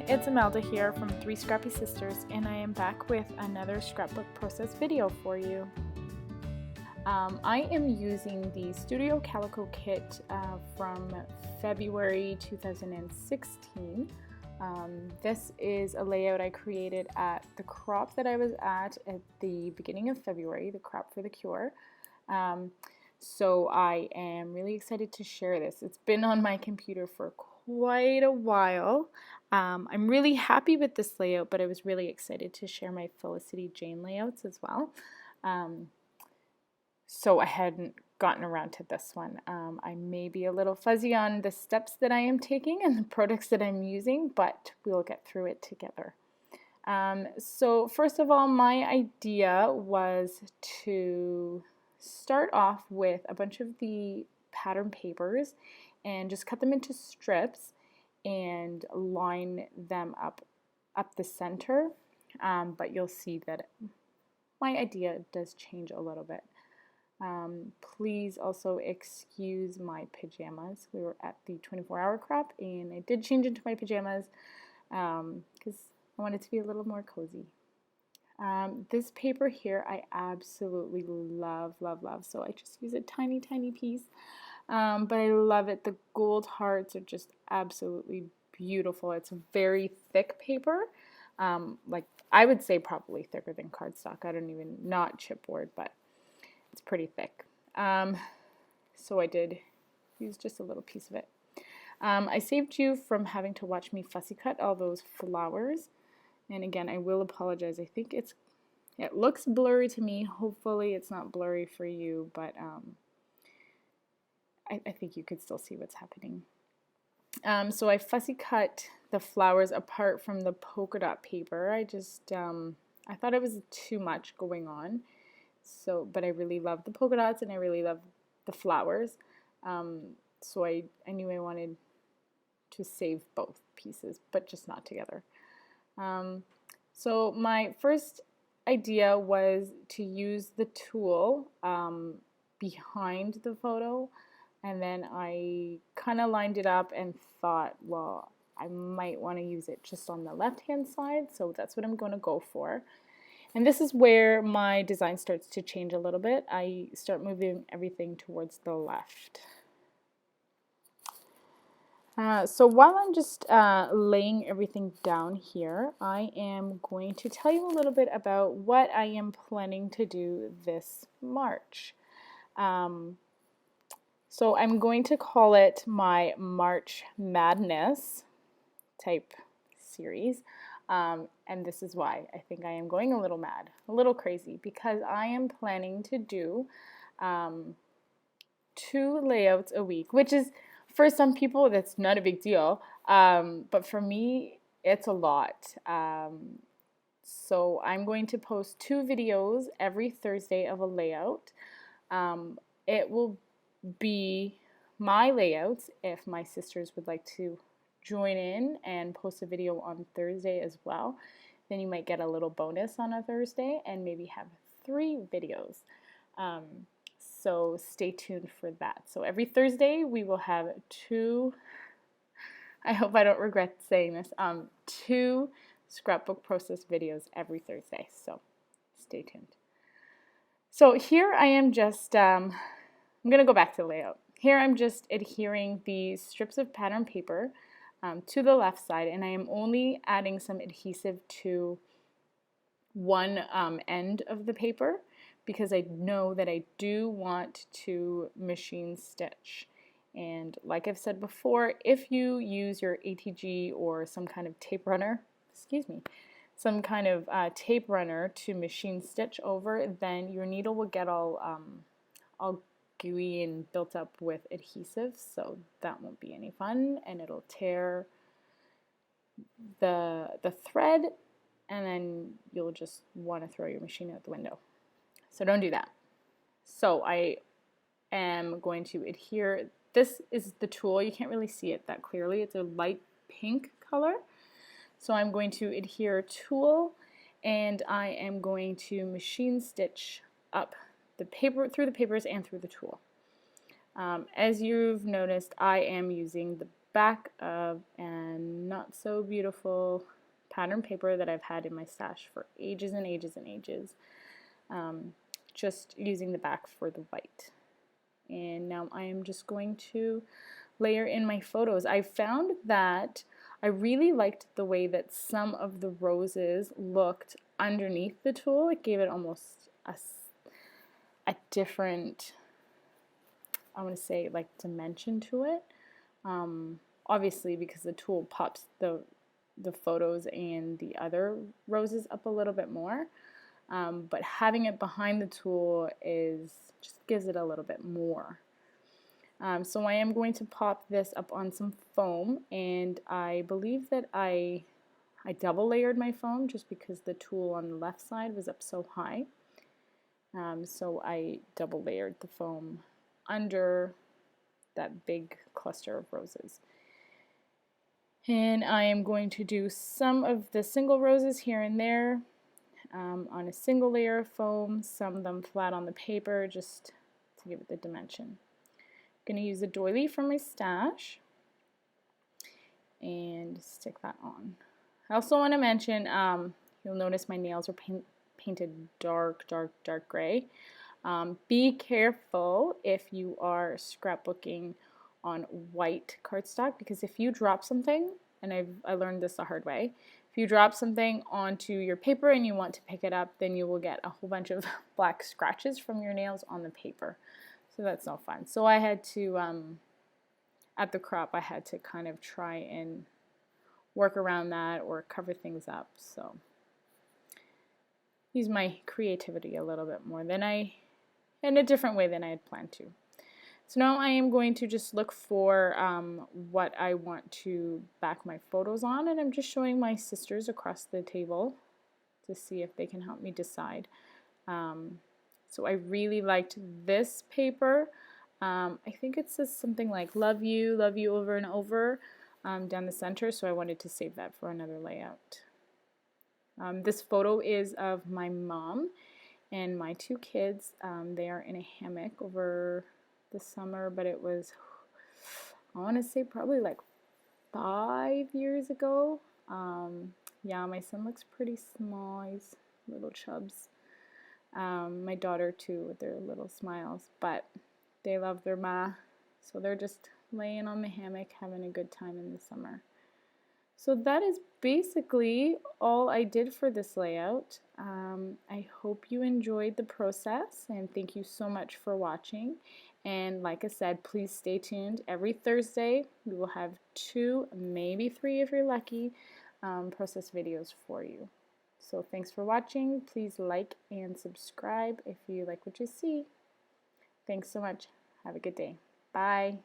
it's Imelda here from Three Scrappy Sisters, and I am back with another scrapbook process video for you. I am using the Studio Calico kit from February 2016. This is a layout I created at the crop that I was at the beginning of February, the crop for the cure. So I am really excited to share this. It's been on my computer for quite a while. I'm really happy with this layout, but I was really excited to share my Felicity Jane layouts as well. So I hadn't gotten around to this one. I may be a little fuzzy on the steps that I am taking and the products that I'm using, but we'll get through it together. So first of all, my idea was to start off with a bunch of the pattern papers and just cut them into strips and line them up the center, but you'll see that my idea does change a little bit. Please also excuse my pajamas. We were at the 24-hour crop and I did change into my pajamas because I wanted to be a little more cozy. This paper here I absolutely love, so I just use a tiny piece, but I love it. The gold hearts are just absolutely beautiful. It's very thick paper, like I would say probably thicker than cardstock. I don't even, not chipboard, but it's pretty thick. So I did use just a little piece of it. I saved you from having to watch me fussy cut all those flowers. And again, I will apologize. I think it looks blurry to me. Hopefully it's not blurry for you, but I think you could still see what's happening. So I fussy cut the flowers apart from the polka dot paper. I just, I thought it was too much going on. So, but I really love the polka dots and I really love the flowers. So I knew I wanted to save both pieces, but just not together. So my first idea was to use the tool behind the photo, and then I kind of lined it up and thought, well, I might want to use it just on the left-hand side, so that's what I'm going to go for. And this is where my design starts to change a little bit. I start moving everything towards the left. So while I'm just laying everything down here, I am going to tell you a little bit about what I am planning to do this March. So I'm going to call it my March Madness type series. And this is why I think I am going a little mad, a little crazy, because I am planning to do 2 layouts a week, which is, for some people, that's not a big deal, but for me, it's a lot. So I'm going to post 2 videos every Thursday of a layout. It will be my layouts if my sisters would like to join in and post a video on Thursday as well. Then you might get a little bonus on a Thursday and maybe have 3 videos. So stay tuned for that. So every Thursday we will have 2, I hope I don't regret saying this, 2 scrapbook process videos every Thursday. So stay tuned. So here I am just, I'm going to go back to the layout. Here I'm just adhering the strips of pattern paper to the left side, and I am only adding some adhesive to one end of the paper because I know that I do want to machine stitch. And like I've said before, if you use your ATG or some kind of tape runner, some kind of tape runner to machine stitch over, then your needle will get all gooey and built up with adhesive, so that won't be any fun, and it'll tear the thread, and then you'll just want to throw your machine out the window. So don't do that. So I am going to adhere. This is the tool. You can't really see it that clearly. It's a light pink color. So I'm going to adhere tool, and I am going to machine stitch up the paper, through the papers and through the tool. As you've noticed, I am using the back of a not so beautiful pattern paper that I've had in my stash for ages and ages and ages. Just using the back for the white. And now I am just going to layer in my photos. I found that I really liked the way that some of the roses looked underneath the tool. It gave it almost a different, I want to say, like dimension to it. Obviously, because the tool pops the photos and the other roses up a little bit more. But having it behind the tool just gives it a little bit more. So I am going to pop this up on some foam, and I believe that I double layered my foam just because the tool on the left side was up so high. So I double layered the foam under that big cluster of roses. And I am going to do some of the single roses here and there on a single layer of foam, some of them flat on the paper just to give it the dimension. I'm going to use a doily from my stash and stick that on. I also want to mention, you'll notice my nails are painted dark gray. Be careful if you are scrapbooking on white cardstock, because if you drop something, and I learned this the hard way, if you drop something onto your paper and you want to pick it up, then you will get a whole bunch of black scratches from your nails on the paper. So that's no fun. So I had to, at the crop, I had to kind of try and work around that or cover things up. So use my creativity a little bit more than in a different way than I had planned to. So now I am going to just look for what I want to back my photos on, and I'm just showing my sisters across the table to see if they can help me decide. So I really liked this paper. I think it says something like love you over and over down the center, so I wanted to save that for another layout. This photo is of my mom and my two kids. They are in a hammock over the summer, but it was, I want to say, probably like 5 years ago. Yeah, my son looks pretty small. He's little chubs. My daughter too, with their little smiles, but they love their ma, so they're just laying on the hammock having a good time in the summer. So that is basically all I did for this layout. I hope you enjoyed the process, and thank you so much for watching. And like I said, please stay tuned. Every Thursday we will have 2, maybe 3 if you're lucky, process videos for you. So thanks for watching. Please like and subscribe if you like what you see. Thanks so much. Have a good day. Bye.